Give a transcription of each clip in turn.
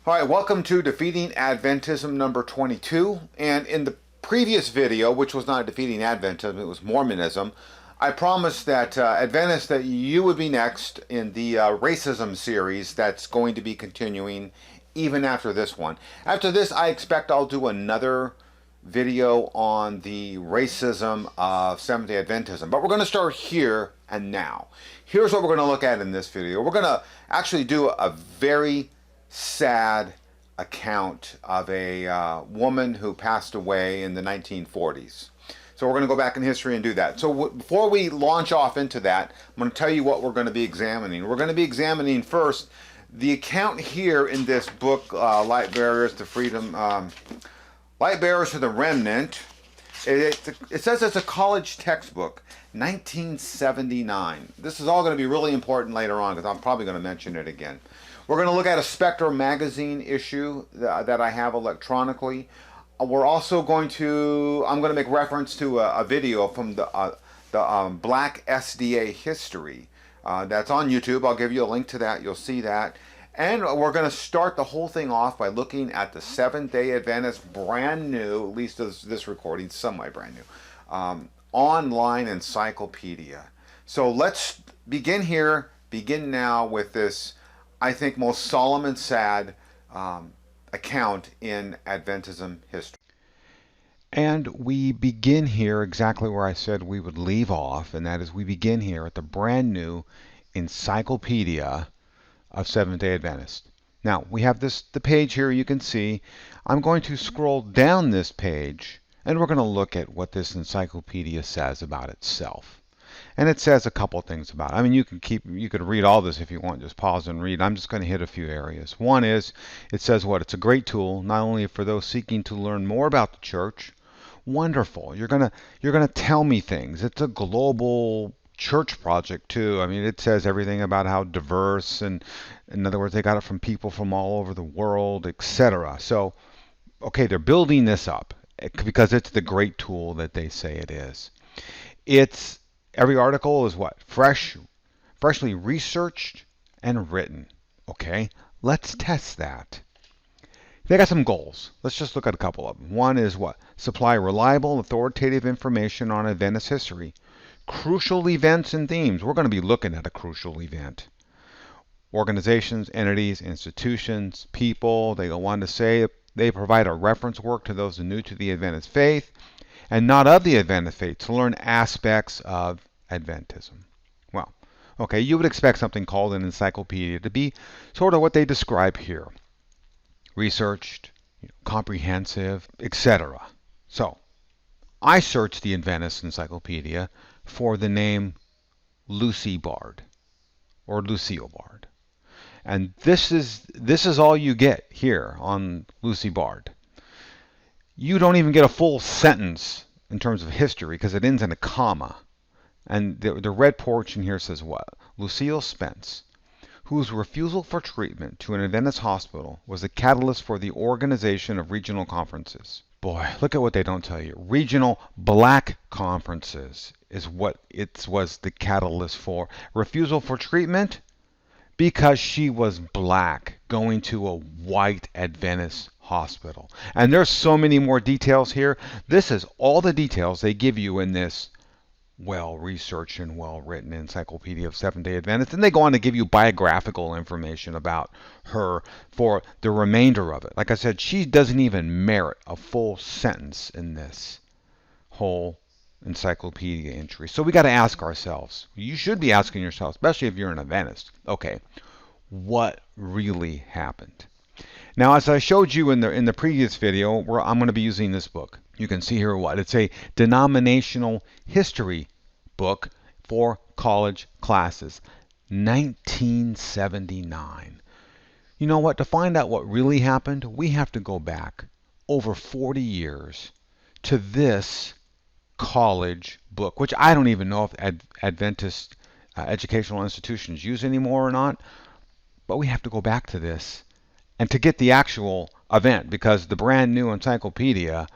All right, welcome to Defeating Adventism number 22. And in the previous video, which was not Defeating Adventism, it was Mormonism, I promised that Adventists that you would be next in the racism series that's going to be continuing even after this one. After this, I expect I'll do another video on the racism of Seventh-day Adventism. But we're going to start here and now. Here's what we're going to look at in this video. We're going to actually do a very sad account of a woman who passed away in the 1940s. So we're going to go back in history and do that. So before we launch off into that, I'm going to tell you what we're going to be examining. We're going to be examining first the account here in this book, Light Bearers to Freedom, Light Bearers to the Remnant. It says it's a college textbook, 1979. This is all going to be really important later on because I'm probably going to mention it again. We're going to look at a Spectre magazine issue that I have electronically. We're also going to, I'm going to make reference to a video from the Black SDA history that's on YouTube. I'll give you a link to that. You'll see that. And we're going to start the whole thing off by looking at the Seventh-day Adventist brand new, at least this recording, semi brand new, online encyclopedia. So let's begin here, begin now with this, I think, most solemn and sad account in Adventism history. And we begin here exactly where I said we would leave off, and that is we begin here at the brand new Encyclopedia of Seventh-day Adventists. Now, we have the page here you can see. I'm going to scroll down this page, and we're going to look at what this encyclopedia says about itself. And it says a couple things about it. I mean, you could read all this if you want, just pause and read. I'm just going to hit a few areas. One is, it says what? It's a great tool, not only for those seeking to learn more about the church. Wonderful. You're gonna tell me things. It's a global church project too. I mean, it says everything about how diverse, and in other words, they got it from people from all over the world, etc. So, okay, they're building this up because it's the great tool that they say it is. Every article is what? Freshly researched and written. Okay, let's test that. They got some goals. Let's just look at a couple of them. One is what? Supply reliable, authoritative information on Adventist history. Crucial events and themes. We're going to be looking at a crucial event. Organizations, entities, institutions, people. They go on to say they provide a reference work to those new to the Adventist faith and not of the Adventist faith to learn aspects of Adventism. Well, okay, you would expect something called an encyclopedia to be sort of what they describe here. Researched, comprehensive, etc. So, I searched the Adventist Encyclopedia for the name Lucille Bard or Lucille Bard. And this is all you get here on Lucille Bard. You don't even get a full sentence in terms of history because it ends in a comma. And the red portion here says what? Lucille Spence, whose refusal for treatment to an Adventist hospital was the catalyst for the organization of regional conferences. Boy, look at what they don't tell you. Regional black conferences is what it was the catalyst for. Refusal for treatment because she was black going to a white Adventist hospital. And there's so many more details here. This is all the details they give you in this well-researched and well-written Encyclopedia of Seventh-day Adventists. And they go on to give you biographical information about her for the remainder of it. Like I said, she doesn't even merit a full sentence in this whole encyclopedia entry. So we got to ask ourselves, you should be asking yourself, especially if you're an Adventist, okay, what really happened? Now, as I showed you in the previous video, I'm going to be using this book. You can see here what? It's a denominational history book for college classes. 1979. You know what? To find out what really happened, we have to go back over 40 years to this college book, which I don't even know if Adventist educational institutions use anymore or not. But we have to go back to this and to get the actual event, because the brand new encyclopedia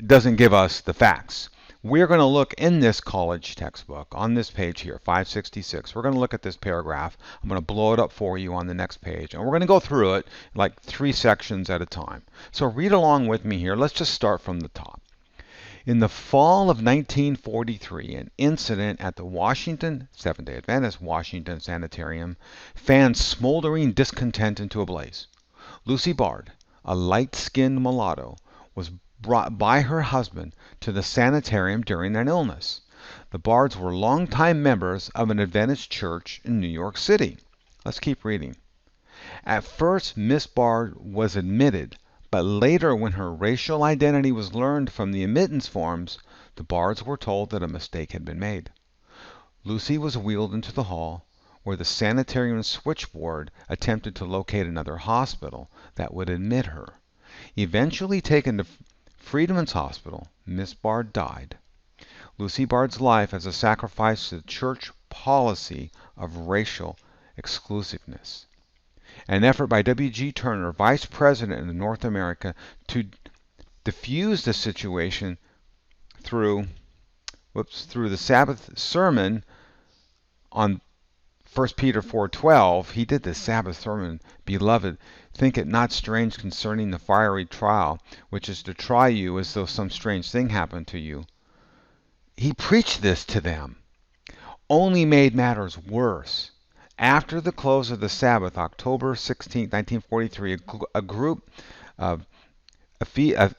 doesn't give us the facts. We're going to look in this college textbook on this page here, 566. We're going to look at this paragraph. I'm going to blow it up for you on the next page. And we're going to go through it like 3 sections at a time. So read along with me here. Let's just start from the top. In the fall of 1943, an incident at the Seventh-day Adventist Washington Sanitarium fanned smoldering discontent into a blaze. Lucy Bard, a light-skinned mulatto, was brought by her husband to the sanitarium during an illness. The Bards were longtime members of an Adventist church in New York City. Let's keep reading. At first, Miss Bard was admitted, but later, when her racial identity was learned from the admittance forms, the Bards were told that a mistake had been made. Lucy was wheeled into the hall, where the sanitarium switchboard attempted to locate another hospital that would admit her. Eventually taken to Freedman's Hospital, Miss Bard died. Lucy Bard's life as a sacrifice to the church policy of racial exclusiveness. An effort by W.G. Turner, Vice President in North America, to diffuse the situation through the Sabbath sermon on 1 Peter 4:12. He did the Sabbath sermon, "Beloved, think it not strange concerning the fiery trial, which is to try you as though some strange thing happened to you." He preached this to them, only made matters worse. After the close of the Sabbath, October 16, 1943, a group of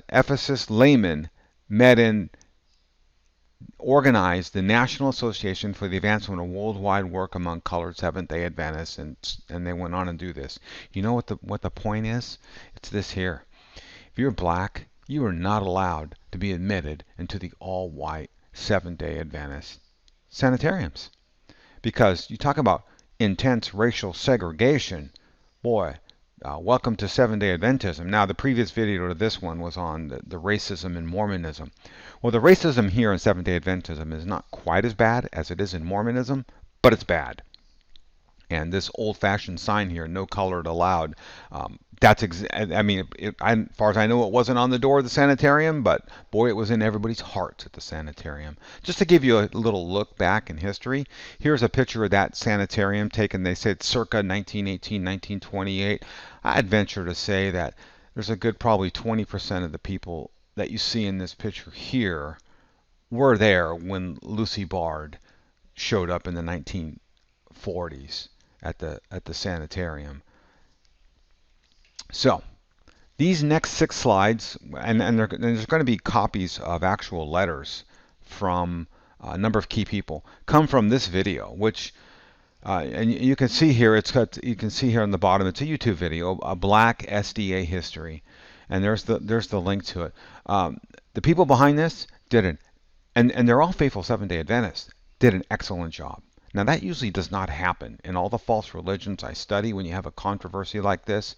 Ephesus laymen met and organized the National Association for the Advancement of Worldwide Work Among Colored Seventh-day Adventists, and they went on and do this. You know what the point is? It's this here. If you're black, you are not allowed to be admitted into the all-white Seventh-day Adventist sanitariums. Because you talk about intense racial segregation, boy, welcome to Seventh-day Adventism. Now, the previous video to this one was on the racism in Mormonism. Well, the racism here in Seventh-day Adventism is not quite as bad as it is in Mormonism, but it's bad. And this old-fashioned sign here, "No colored allowed," as far as I know, it wasn't on the door of the sanitarium, but boy, it was in everybody's hearts at the sanitarium. Just to give you a little look back in history, here's a picture of that sanitarium taken, they said, circa 1918, 1928. I'd venture to say that there's a good probably 20% of the people that you see in this picture here were there when Lucy Bard showed up in the 1940s at the sanitarium. So these next 6 slides, and there's going to be copies of actual letters from a number of key people, come from this video, which and you can see here, you can see here on the bottom, it's a YouTube video, a Black SDA history, and there's the link to it. The people behind this did and they're all faithful Seventh-day Adventists, did an excellent job. Now, that usually does not happen in all the false religions I study. When you have a controversy like this,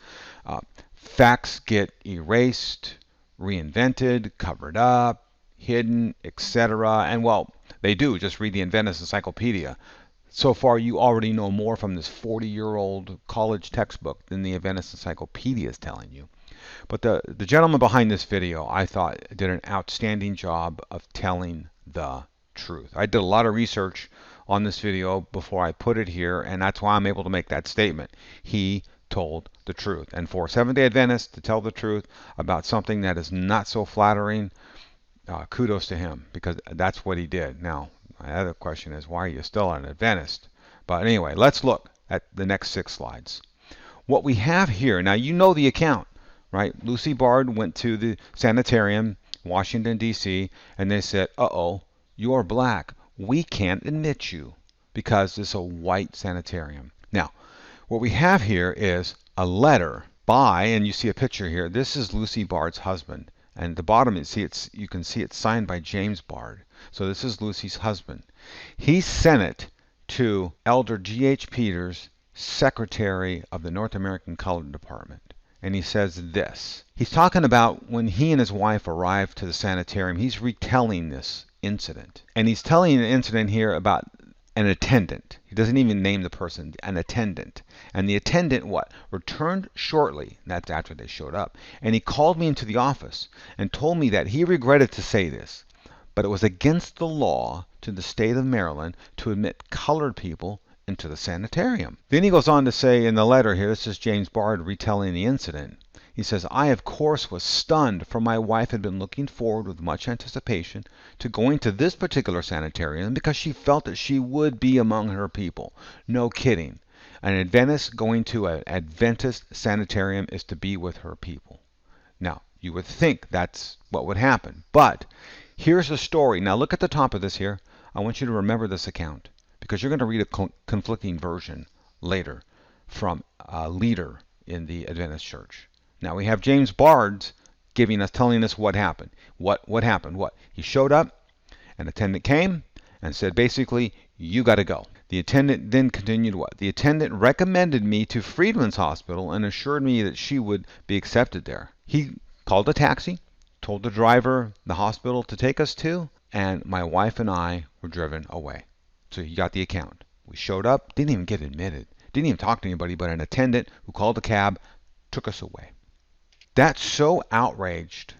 facts get erased, reinvented, covered up, hidden, etc. And well, they do. Just read the Adventist Encyclopedia. So far, you already know more from this 40-year-old college textbook than the Adventist Encyclopedia is telling you. But the gentleman behind this video, I thought, did an outstanding job of telling the truth. I did a lot of research on this video before I put it here, and that's why I'm able to make that statement. He told the truth. And for Seventh-day Adventists to tell the truth about something that is not so flattering, kudos to him, because that's what he did. Now, my other question is, why are you still an Adventist? But anyway, let's look at the next 6 slides. What we have here, now you know the account, right? Lucy Bard went to the sanitarium, Washington, D.C., and they said, uh-oh, you're black. We can't admit you because it's a white sanitarium. Now, what we have here is a letter by, and you see a picture here. This is Lucy Bard's husband. And at the bottom, you can see it's signed by James Bard. So this is Lucy's husband. He sent it to Elder G.H. Peters, Secretary of the North American Colored Department. And he says this. He's talking about when he and his wife arrived to the sanitarium. He's retelling this incident. And he's telling an incident here about an attendant. He doesn't even name the person, an attendant. And the attendant, returned shortly. That's after they showed up. And he called me into the office and told me that he regretted to say this, but it was against the law to the state of Maryland to admit colored people into the sanitarium. Then he goes on to say in the letter here, this is James Bard retelling the incident. He says, I, of course, was stunned, for my wife had been looking forward with much anticipation to going to this particular sanitarium because she felt that she would be among her people. No kidding. An Adventist going to an Adventist sanitarium is to be with her people. Now, you would think that's what would happen. But here's the story. Now, look at the top of this here. I want you to remember this account, because you're going to read a conflicting version later from a leader in the Adventist church. Now we have James Bard telling us what happened. What happened? What? He showed up, an attendant came and said, basically, you got to go. The attendant then continued what? The attendant recommended me to Freedman's Hospital and assured me that she would be accepted there. He called a taxi, told the driver the hospital to take us to, and my wife and I were driven away. So you got the account. We showed up, didn't even get admitted, didn't even talk to anybody, but an attendant who called a cab took us away. That so outraged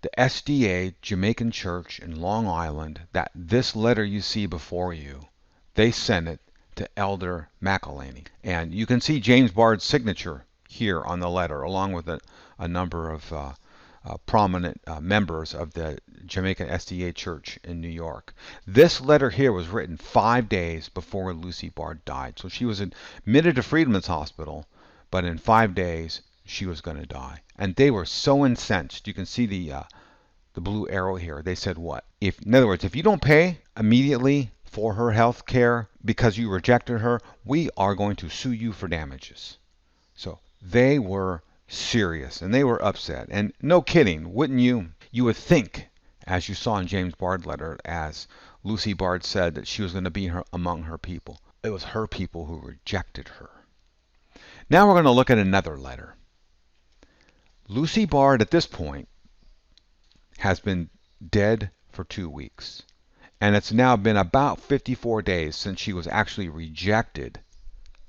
the SDA Jamaican Church in Long Island that this letter you see before you, they sent it to Elder McElhaney. And you can see James Bard's signature here on the letter, along with a number of prominent members of the Jamaican SDA Church in New York. This letter here was written 5 days before Lucy Bard died. So she was admitted to Freedman's Hospital, but in 5 days she was going to die. And they were so incensed. You can see the blue arrow here. They said what? In other words, if you don't pay immediately for her health care because you rejected her, we are going to sue you for damages. So they were serious and they were upset. And no kidding, wouldn't you? You would think, as you saw in James Bard's letter, as Lucy Bard said, that she was going to be among her people. It was her people who rejected her. Now we're going to look at another letter. Lucy Bard at this point has been dead for 2 weeks. And it's now been about 54 days since she was actually rejected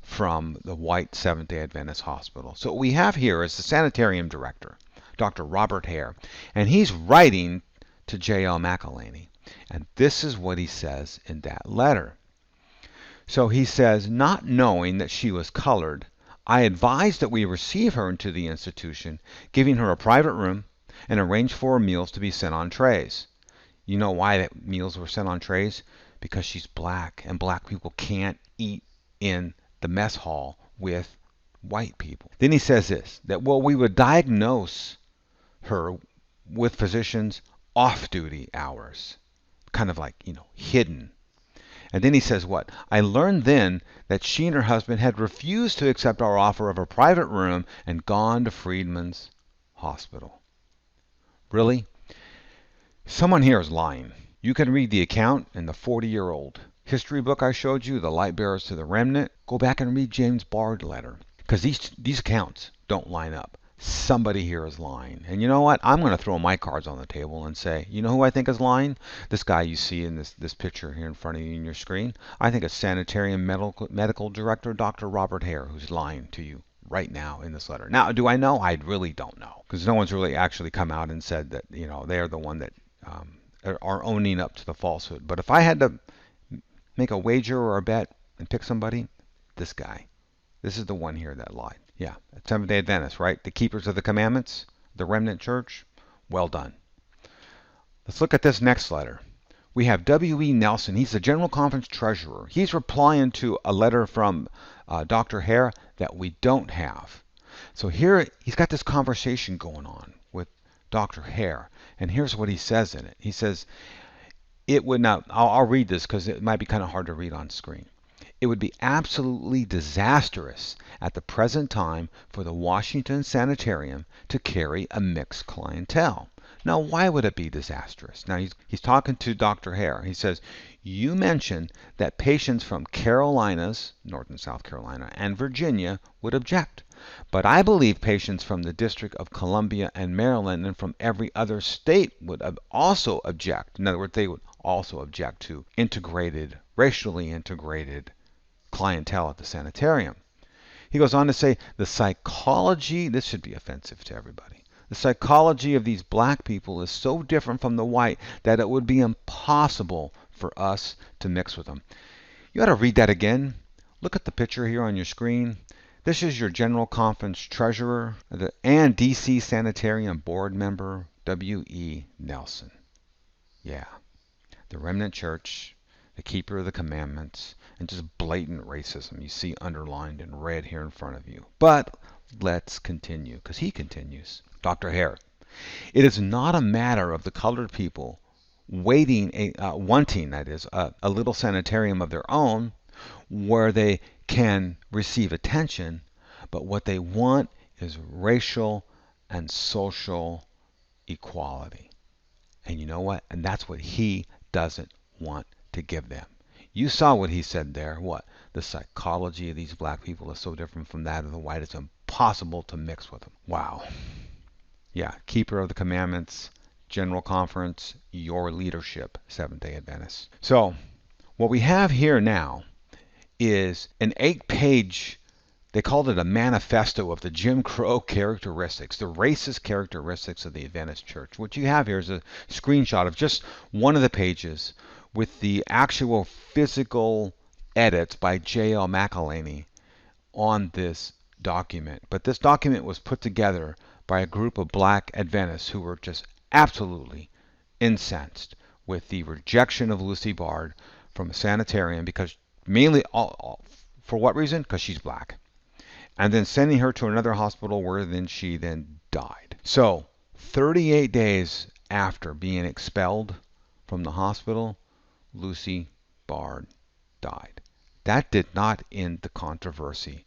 from the white Seventh-day Adventist hospital. So what we have here is the sanitarium director, Dr. Robert Hare, and he's writing to J.L. McElhaney. And this is what he says in that letter. So he says, not knowing that she was colored, I advised that we receive her into the institution, giving her a private room, and arrange for her meals to be sent on trays. You know why that meals were sent on trays? Because she's black, and black people can't eat in the mess hall with white people. Then he says this, that we would diagnose her with physicians off-duty hours, kind of like, hidden. And then he says what? I learned then that she and her husband had refused to accept our offer of a private room and gone to Freedman's Hospital. Really? Someone here is lying. You can read the account in the 40-year-old history book I showed you, The Light Bearers to the Remnant. Go back and read James Bard's letter, because these accounts don't line up. Somebody here is lying. And you know what? I'm going to throw my cards on the table and say, you know who I think is lying? This guy you see in this picture here in front of you in your screen. I think it's Sanitarium Medical Director Dr. Robert Hare who's lying to you right now in this letter. Now, do I know? I really don't know, because no one's really actually come out and said that they're the one that are owning up to the falsehood. But if I had to make a wager or a bet and pick somebody, this guy. This is the one here that lied. Yeah, Seventh-day Adventists, right? The keepers of the commandments, the remnant church. Well done. Let's look at this next letter. We have W.E. Nelson. He's the General Conference Treasurer. He's replying to a letter from Dr. Hare that we don't have. So here he's got this conversation going on with Dr. Hare. And here's what he says in it. He says, it would not, I'll read this because it might be kind of hard to read on screen. It would be absolutely disastrous at the present time for the Washington Sanitarium to carry a mixed clientele. Now, why would it be disastrous? Now, he's talking to Dr. Hare. He says, you mentioned that patients from Carolinas, North and South Carolina, and Virginia would object. But I believe patients from the District of Columbia and Maryland and from every other state would also object. In other words, they would also object to racially integrated clientele at the sanitarium. He goes on to say, the psychology, this should be offensive to everybody, The psychology of these black people is so different from the white that it would be impossible for us to mix with them. You ought to read that again. Look at the picture here on your screen. This is your General Conference Treasurer and D.C. Sanitarium Board Member, W.E. Nelson. Yeah, the remnant church, the keeper of the commandments, and just blatant racism you see underlined in red here in front of you. But let's continue, because he continues. Dr. Hare, it is not a matter of the colored people wanting, that is, a little sanitarium of their own where they can receive attention, but what they want is racial and social equality. And you know what? And that's what he doesn't want to give them. You saw what he said there. What? The psychology of these black people is so different from that of the white, it's impossible to mix with them. Wow. Yeah, keeper of the commandments, General Conference, your leadership, Seventh-day Adventists. So, what we have here now is an 8-page, they called it a manifesto of the Jim Crow characteristics, the racist characteristics of the Adventist Church. What you have here is a screenshot of just one of the pages with the actual physical edits by J.L. McElhaney on this document. But this document was put together by a group of black Adventists who were just absolutely incensed with the rejection of Lucille Bard from a sanitarium, because mainly, for what reason? Because she's black. And then sending her to another hospital where she then died. So, 38 days after being expelled from the hospital, Lucille Bard died. That did not end the controversy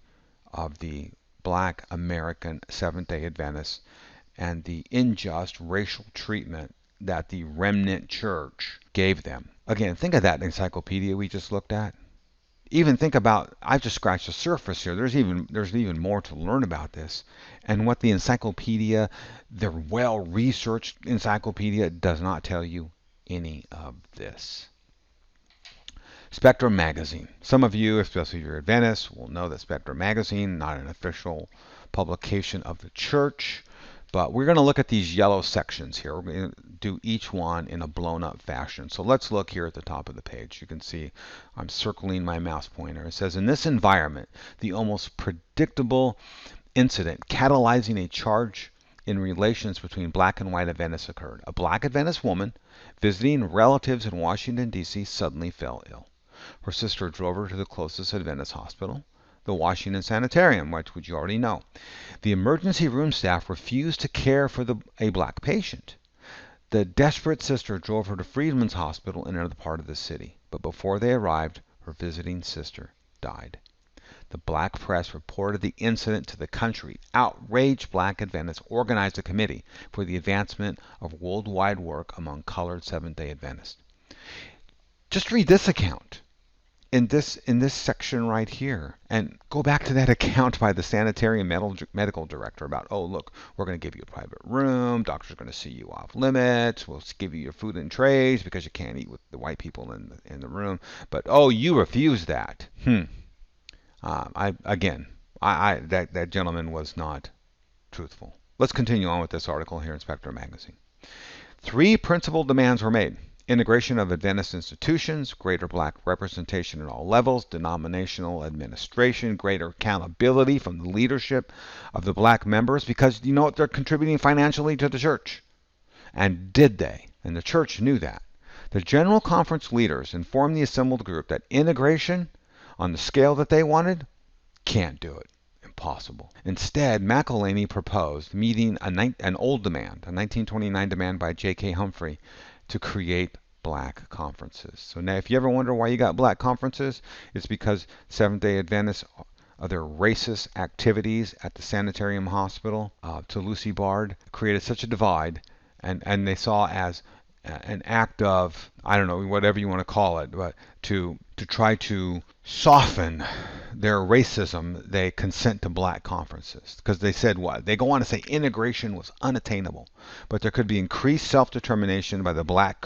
of the black American Seventh-day Adventists and the unjust racial treatment that the remnant church gave them. Again, think of that encyclopedia we just looked at. Even think about, I've just scratched the surface here. There's even more to learn about this. And what the encyclopedia, the well-researched encyclopedia, does not tell you any of this. Spectrum Magazine. Some of you, especially if you're Adventists, will know that Spectrum Magazine, not an official publication of the church, but we're going to look at these yellow sections here. We're going to do each one in a blown up fashion. So let's look here at the top of the page. You can see I'm circling my mouse pointer. It says, in this environment, the almost predictable incident catalyzing a charge in relations between black and white Adventists occurred. A black Adventist woman visiting relatives in Washington, D.C. suddenly fell ill. Her sister drove her to the closest Adventist hospital, the Washington Sanitarium, which you already know. The emergency room staff refused to care for a black patient. The desperate sister drove her to Freedman's Hospital in another part of the city, but before they arrived, her visiting sister died. The black press reported the incident to the country. Outraged black Adventists organized a committee for the advancement of worldwide work among colored Seventh-day Adventists. Just read this account in this section right here, and go back to that account by the sanitarium medical director about, oh look, we're going to give you a private room, doctor's going to see you off limits, we'll give you your food in trays because you can't eat with the white people in the room, but oh, you refuse that. That gentleman was not truthful. Let's continue on with this article here in Spectrum Magazine. 3 principal demands were made. Integration of Adventist institutions, greater black representation at all levels, denominational administration, greater accountability from the leadership of the black members, because you know what, they're contributing financially to the church. And did they? And the church knew that. The General Conference leaders informed the assembled group that integration on the scale that they wanted, can't do it. Impossible. Instead, McElhaney proposed meeting an old demand, a 1929 demand by J.K. Humphrey, to create black conferences. So now if you ever wonder why you got black conferences, it's because Seventh-day Adventists, their racist activities at the sanitarium hospital to Lucille Bard created such a divide, and they saw as an act of, I don't know, whatever you want to call it, but to try to soften their racism, they consent to black conferences. Because they said what? They go on to say integration was unattainable, but there could be increased self-determination by the black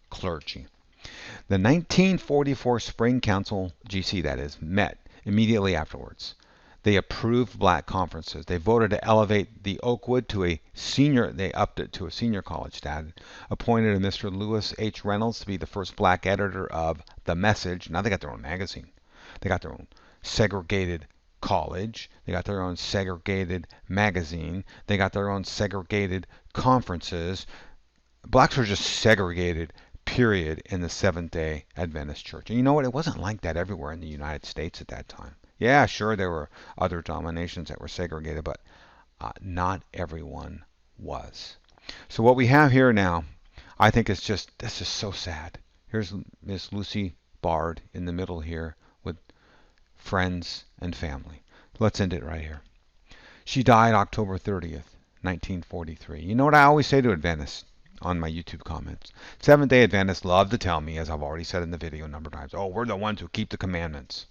clergy. The 1944 Spring Council, GC that is, met immediately afterwards. They approved black conferences. They voted to elevate the Oakwood to a senior, they upped it to a senior college status, appointed a Mr. Lewis H. Reynolds to be the first black editor of The Message. Now they got their own magazine. They got their own segregated college. They got their own segregated magazine. They got their own segregated conferences. Blacks were just segregated, period, in the Seventh-day Adventist church. And you know what? It wasn't like that everywhere in the United States at that time. Yeah, sure, there were other denominations that were segregated, but not everyone was. So what we have here now, I think is just, this is so sad. Here's Miss Lucy Bard in the middle here with friends and family. Let's end it right here. She died October 30th, 1943. You know what I always say to Adventists on my YouTube comments? Seventh-day Adventists love to tell me, as I've already said in the video a number of times, oh, we're the ones who keep the commandments.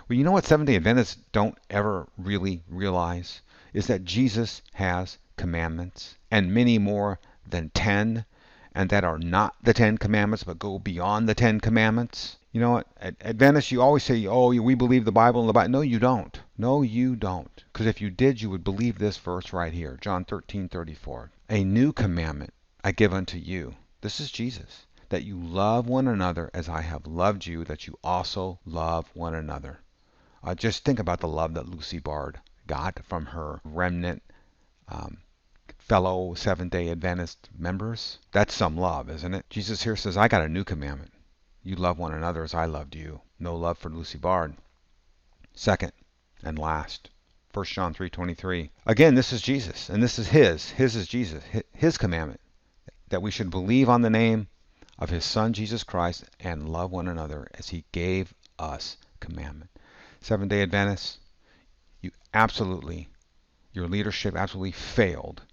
Well, you know what Seventh-day Adventists don't ever really realize is that Jesus has commandments, and many more than 10, and that are not the 10 commandments but go beyond the 10 commandments. You know what? Adventists, you always say, oh, we believe the Bible and the Bible. No, you don't. No, you don't. Because if you did, you would believe this verse right here, John 13:34. A new commandment I give unto you. This is Jesus. That you love one another as I have loved you, that you also love one another. Just think about the love that Lucy Bard got from her remnant fellow Seventh-day Adventist members. That's some love, isn't it? Jesus here says, I got a new commandment. You love one another as I loved you. No love for Lucy Bard. Second and last, 1 John 3:23. Again, this is Jesus, and this is his. His is Jesus. His commandment, that we should believe on the name of his Son, Jesus Christ, and love one another as he gave us commandment. Seventh-day Adventists, your leadership absolutely failed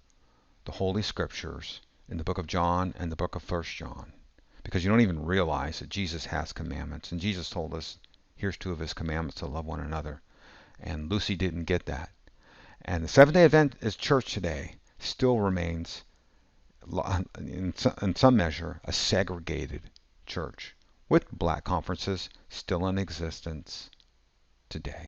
the Holy Scriptures in the book of John and the book of 1 John, because you don't even realize that Jesus has commandments. And Jesus told us, here's 2 of his commandments, to love one another. And Lucy didn't get that. And the Seventh-day Adventist church today still remains, in some measure, a segregated church, with black conferences still in existence today.